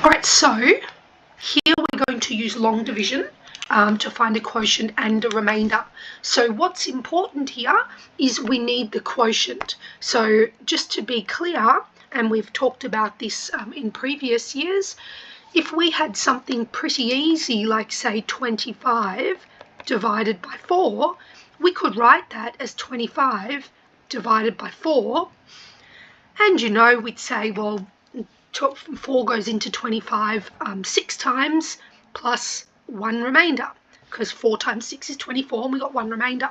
All right, so here we're going to use long division to find a quotient and a remainder. So what's important here is we need the quotient. So just to be clear, and we've talked about this in previous years, if we had something pretty easy like say 25 divided by 4, we could write that as 25 divided by 4, and we'd say, well, 4 goes into 25 6 times plus 1 remainder, because 4 times 6 is 24 and we got 1 remainder.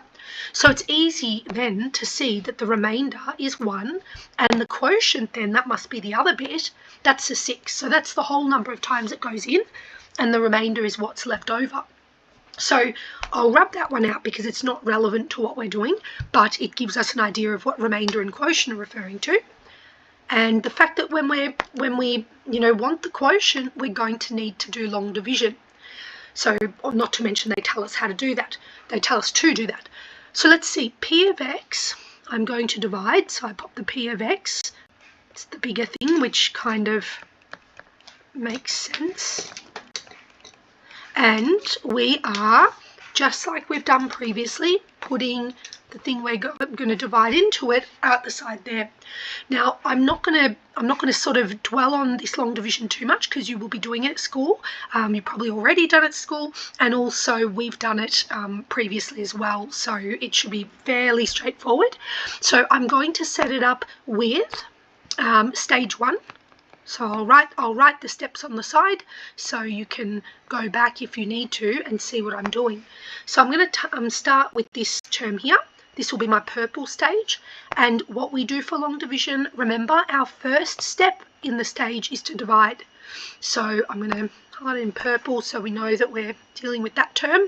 So it's easy then to see that the remainder is 1, and the quotient then, that must be the other bit, that's a 6. So that's the whole number of times it goes in, and the remainder is what's left over. So I'll rub that one out because it's not relevant to what we're doing, but it gives us an idea of what remainder and quotient are referring to. And the fact that when we want the quotient, we're going to need to do long division. So, or not to mention, they tell us how to do that. They tell us to do that. So let's see, P of x, I'm going to divide. So I pop the P of x. It's the bigger thing, which kind of makes sense. And we are, just like we've done previously, putting the thing we're going to divide into it out the side there. Now, I'm not going to sort of dwell on this long division too much because you will be doing it at school. You've probably already done it at school, and also we've done it previously as well. So it should be fairly straightforward. So I'm going to set it up with stage 1. So I'll write the steps on the side so you can go back if you need to and see what I'm doing. So I'm going to start with this term here. This will be my purple stage. And what we do for long division, remember, our first step in the stage is to divide. So I'm going to highlight in purple so we know that we're dealing with that term.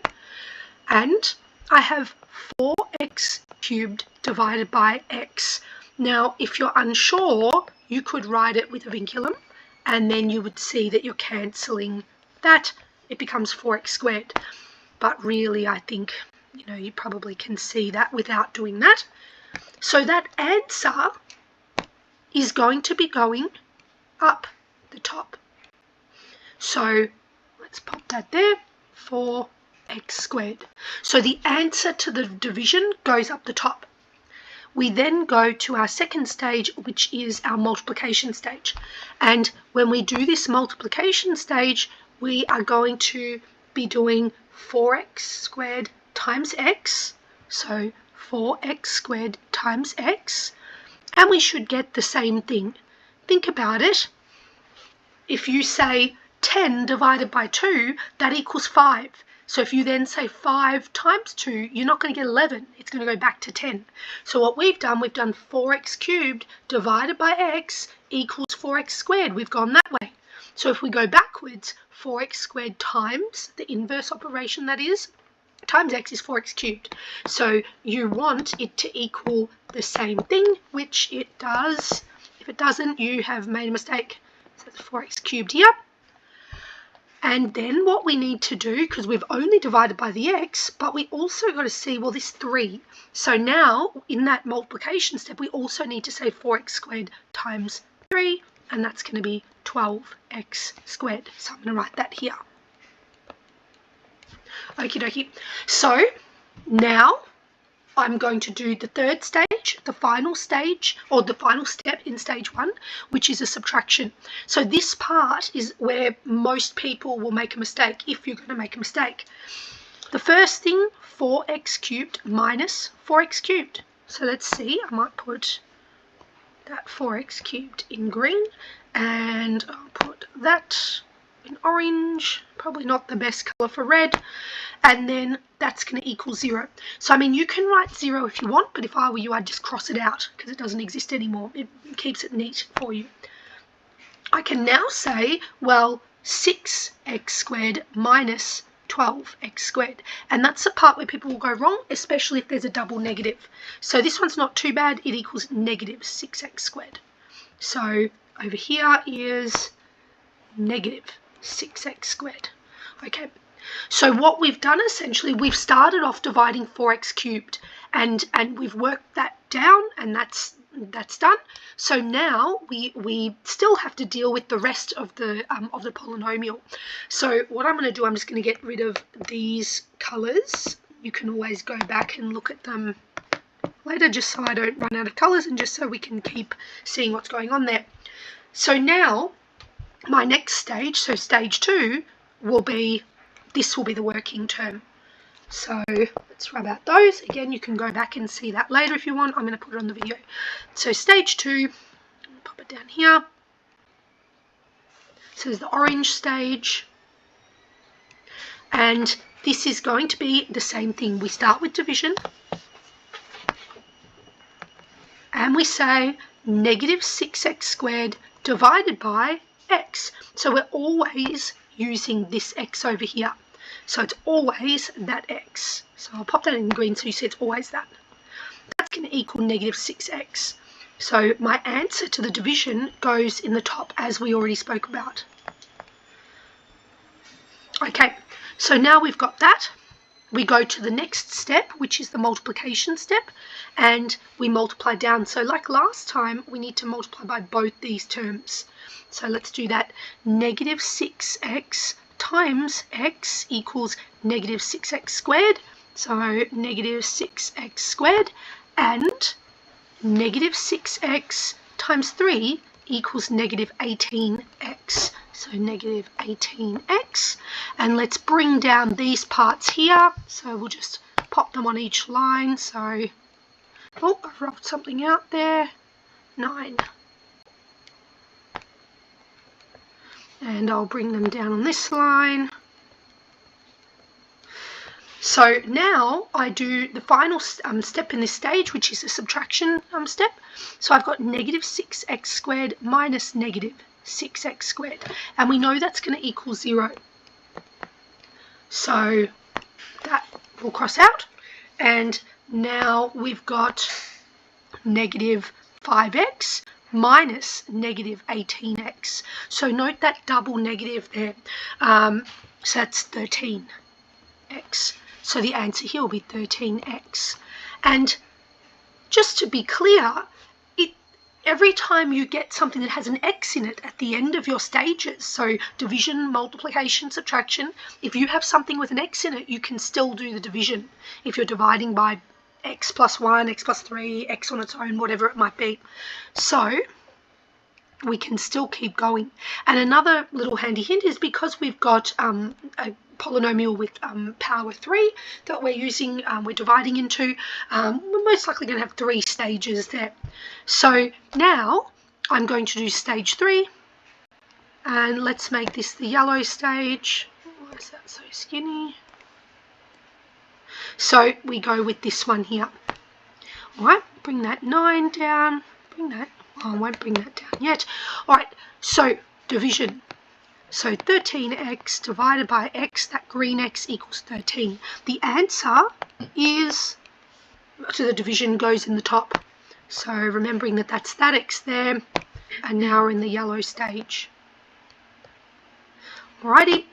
And I have 4x cubed divided by x. Now, if you're unsure, you could write it with a vinculum, and then you would see that you're cancelling that. It becomes 4x squared. But really, I think, you probably can see that without doing that. So that answer is going to be going up the top. So let's pop that there, 4x squared. So the answer to the division goes up the top. We then go to our second stage, which is our multiplication stage. And when we do this multiplication stage, we are going to be doing 4x squared times x. So 4x squared times x. And we should get the same thing. Think about it. If you say 10 divided by 2, that equals 5. So if you then say 5 times 2, you're not going to get 11. It's going to go back to 10. So what we've done 4x cubed divided by x equals 4x squared. We've gone that way. So if we go backwards, 4x squared times the inverse operation, that is, times x is 4x cubed. So you want it to equal the same thing, which it does. If it doesn't, you have made a mistake. So it's 4x cubed here. And then what we need to do, because we've only divided by the x, but we also got to see, well, this 3. So now, in that multiplication step, we also need to say 4x squared times 3, and that's going to be 12x squared. So I'm going to write that here. Okie dokie. So now I'm going to do the third stage, the final stage, or the final step in stage 1, which is a subtraction. So this part is where most people will make a mistake, if you're going to make a mistake. The first thing, 4x cubed minus 4x cubed. So let's see, I might put that 4x cubed in green, and I'll put that in orange, probably not the best colour for red, and then that's going to equal 0. So, you can write 0 if you want, but if I were you, I'd just cross it out because it doesn't exist anymore. It keeps it neat for you. I can now say, well, 6x squared minus 12x squared. And that's the part where people will go wrong, especially if there's a double negative. So this one's not too bad. It equals negative 6x squared. So over here is negative 6x squared. Okay, so what we've done essentially, we've started off dividing 4x cubed, and we've worked that down, and that's that's done. So now we still have to deal with the rest of the polynomial. So what I'm going to do, I'm just going to get rid of these colours. You can always go back and look at them later, just so I don't run out of colours and just so we can keep seeing what's going on there. So now my next stage, so stage 2, will be, this will be the working term. So let's rub out those. Again, you can go back and see that later if you want. I'm going to put it on the video. So stage 2, pop it down here. So there's the orange stage. And this is going to be the same thing. We start with division. And we say negative 6x squared divided by x. So we're always using this x over here. So it's always that x. So I'll pop that in green so you see it's always that. That's going to equal negative 6x. So my answer to the division goes in the top, as we already spoke about. Okay, so now we've got that. We go to the next step, which is the multiplication step, and we multiply down. So like last time, we need to multiply by both these terms. So let's do that. Negative 6x times x equals negative 6x squared. So negative 6x squared, and negative 6x times 3 equals negative 18x. So negative 18x. And let's bring down these parts here. So we'll just pop them on each line. So, oh, I've rubbed something out there. 9. And I'll bring them down on this line. So now I do the final step in this stage, which is the subtraction step. So I've got negative 6x squared minus negative 6x squared. And we know that's going to equal 0. So that will cross out. And now we've got negative 5x minus negative 18x. So note that double negative there. So that's 13x. So the answer here will be 13x. And just to be clear, every time you get something that has an x in it at the end of your stages, so division, multiplication, subtraction, if you have something with an x in it, you can still do the division. If you're dividing by x plus 1, x plus 3, x on its own, whatever it might be. So we can still keep going. And another little handy hint is because we've got a polynomial with power 3 that we're using, we're dividing into, we're most likely going to have 3 stages there. So now I'm going to do stage 3, and let's make this the yellow stage. Why is that so skinny? So we go with this one here. All right, bring that 9 down, bring that, oh, I won't bring that down yet. All right, so division. So 13x divided by x, that green x equals 13. The answer is, so the division goes in the top. So remembering that that's that x there, and now we're in the yellow stage. Alrighty,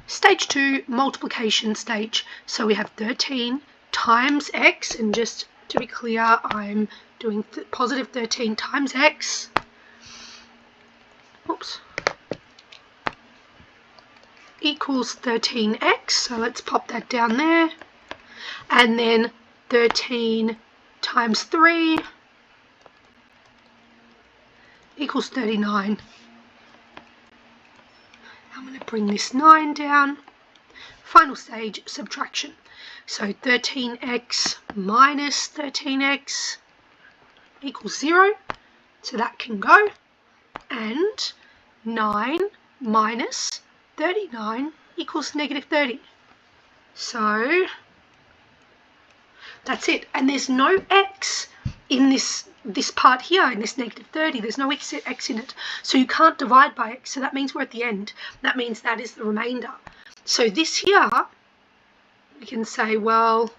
stage 2, multiplication stage. So we have 13 times x, and just to be clear, I'm doing positive 13 times x. Oops. Equals 13x, so let's pop that down there, and then 13 times 3 equals 39. I'm going to bring this 9 down. Final stage, subtraction. So 13x minus 13x equals 0, so that can go, and 9 minus 39 equals negative 30. So that's it. And there's no x in this part here, in this negative 30. There's no x in it. So you can't divide by x. So that means we're at the end. That means that is the remainder. So this here, we can say, well,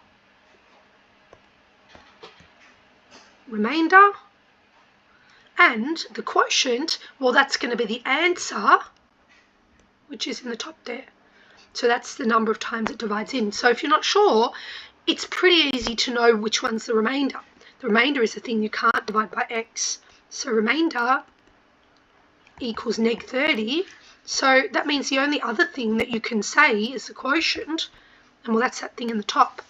remainder, and the quotient, well, that's going to be the answer, which is in the top there. So that's the number of times it divides in. So if you're not sure, it's pretty easy to know which one's the remainder. The remainder is the thing you can't divide by x. So remainder equals neg 30. So that means the only other thing that you can say is the quotient, and well, that's that thing in the top.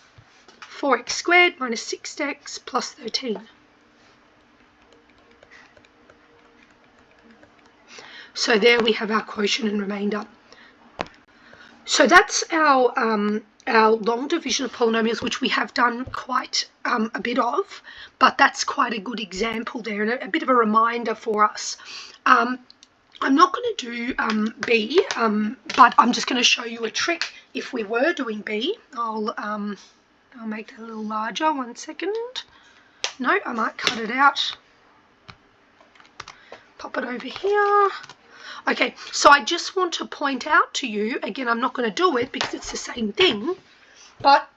4x squared minus 6x plus 13. So there we have our quotient and remainder. So that's our long division of polynomials, which we have done quite a bit of, but that's quite a good example there and a bit of a reminder for us. I'm not going to do B, but I'm just going to show you a trick if we were doing B. I'll make that a little larger, 1 second. No, I might cut it out. Pop it over here. Okay, so I just want to point out to you, again, I'm not going to do it because it's the same thing, but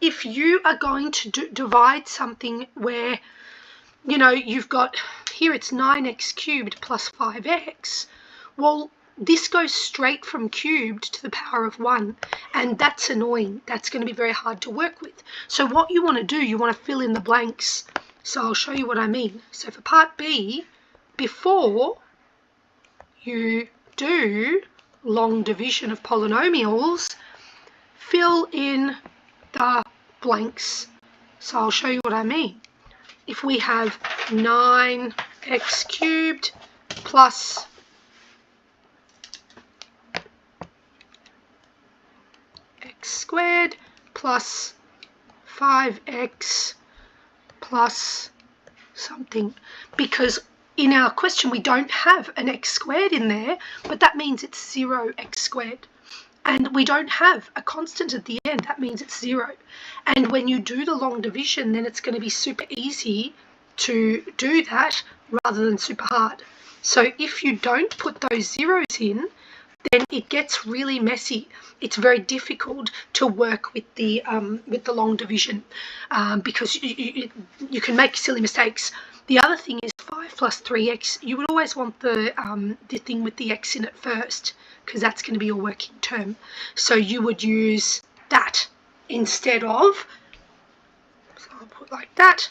if you are going to divide something where, you know, you've got, here it's 9x cubed plus 5x, well, this goes straight from cubed to the power of 1, and that's annoying. That's going to be very hard to work with. So what you want to do, you want to fill in the blanks. So I'll show you what I mean. So for part B, before you do long division of polynomials, fill in the blanks. So I'll show you what I mean. If we have 9x cubed plus x squared plus 5x plus something, because in our question we don't have an x squared in there, but that means it's 0x squared. And we don't have a constant at the end, that means it's 0. And when you do the long division, then it's going to be super easy to do that rather than super hard. So if you don't put those zeros in, then it gets really messy. It's very difficult to work with the long division because you can make silly mistakes. The other thing is 5 plus 3x. You would always want the thing with the x in it first, because that's going to be your working term. So you would use that instead of, so I'll put like that,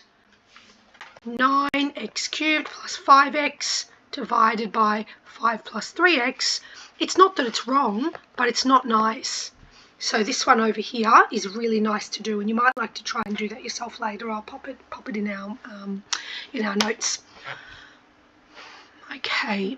9x cubed plus 5x divided by 5 plus 3x. It's not that it's wrong, but it's not nice. So this one over here is really nice to do, and you might like to try and do that yourself later. I'll pop it in our notes. Okay.